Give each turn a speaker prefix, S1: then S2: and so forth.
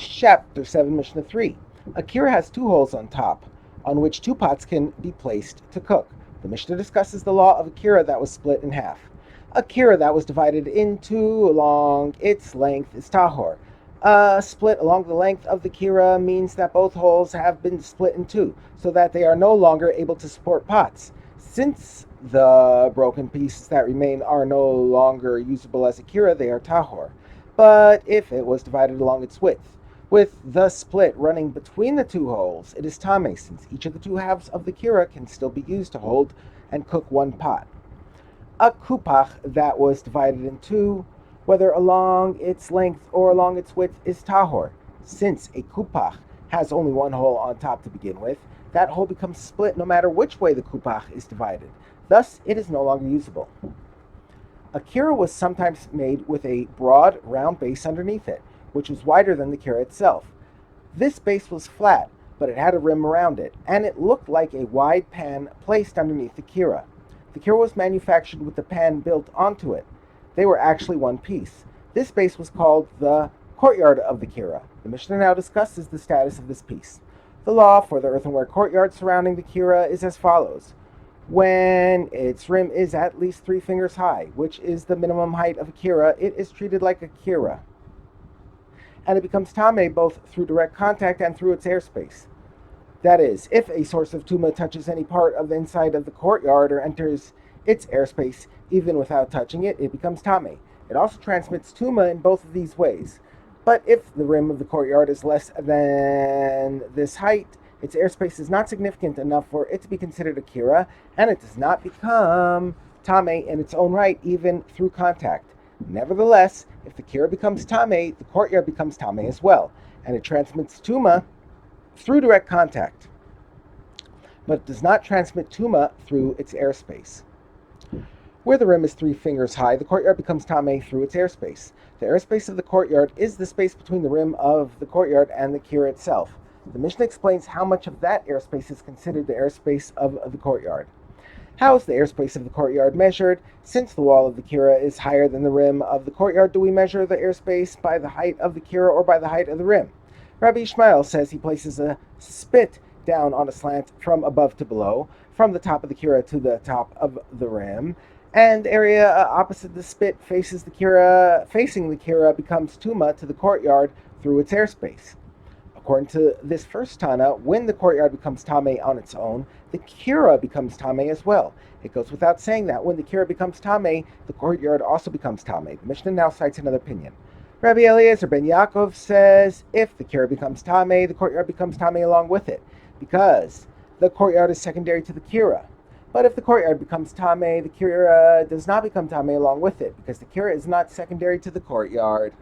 S1: Chapter 7, Mishnah 3. A kira has two holes on top, on which two pots can be placed to cook. The Mishnah discusses the law of a kira that was split in half. A kira that was divided in two along its length is tahor. A split along the length of the kira means that both holes have been split in two, so that they are no longer able to support pots. Since the broken pieces that remain are no longer usable as a kira, they are tahor. But if it was divided along its width, with the split running between the two holes, it is tame, since each of the two halves of the kira can still be used to hold and cook one pot. A kupach that was divided in two, whether along its length or along its width, is tahor. Since a kupach has only one hole on top to begin with, that hole becomes split no matter which way the kupach is divided. Thus, it is no longer usable. A kira was sometimes made with a broad, round base underneath it, which was wider than the kira itself. This base was flat, but it had a rim around it, and it looked like a wide pan placed underneath the kira. The kira was manufactured with the pan built onto it. They were actually one piece. This base was called the courtyard of the kira. The Mishnah now discusses the status of this piece. The law for the earthenware courtyard surrounding the kira is as follows. When its rim is at least 3 fingers high, which is the minimum height of a kira, it is treated like a kira, and it becomes tame both through direct contact and through its airspace. That is, if a source of tuma touches any part of the inside of the courtyard or enters its airspace even without touching it, it becomes tame. It also transmits tuma in both of these ways. But if the rim of the courtyard is less than this height, its airspace is not significant enough for it to be considered a kira, and it does not become tame in its own right, even through contact. Nevertheless, if the kira becomes tame, the courtyard becomes tame as well, and it transmits tuma through direct contact, but it does not transmit tuma through its airspace. Where the rim is 3 fingers high, the courtyard becomes tame through its airspace. The airspace of the courtyard is the space between the rim of the courtyard and the kira itself. The Mishnah explains how much of that airspace is considered the airspace of the courtyard. How is the airspace of the courtyard measured? Since the wall of the kira is higher than the rim of the courtyard, do we measure the airspace by the height of the kira or by the height of the rim? Rabbi Ishmael says he places a spit down on a slant from above to below, from the top of the kira to the top of the rim, and the area opposite the spit facing the kira becomes tuma to the courtyard through its airspace. According to this first Tana, when the courtyard becomes tame on its own, the kira becomes tame as well. It goes without saying that when the kira becomes tame, the courtyard also becomes tame. The Mishnah now cites another opinion. Rabbi Eliezer ben Yaakov says, if the kira becomes tame, the courtyard becomes tame along with it, because the courtyard is secondary to the kira. But if the courtyard becomes tame, the kira does not become tame along with it, because the kira is not secondary to the courtyard.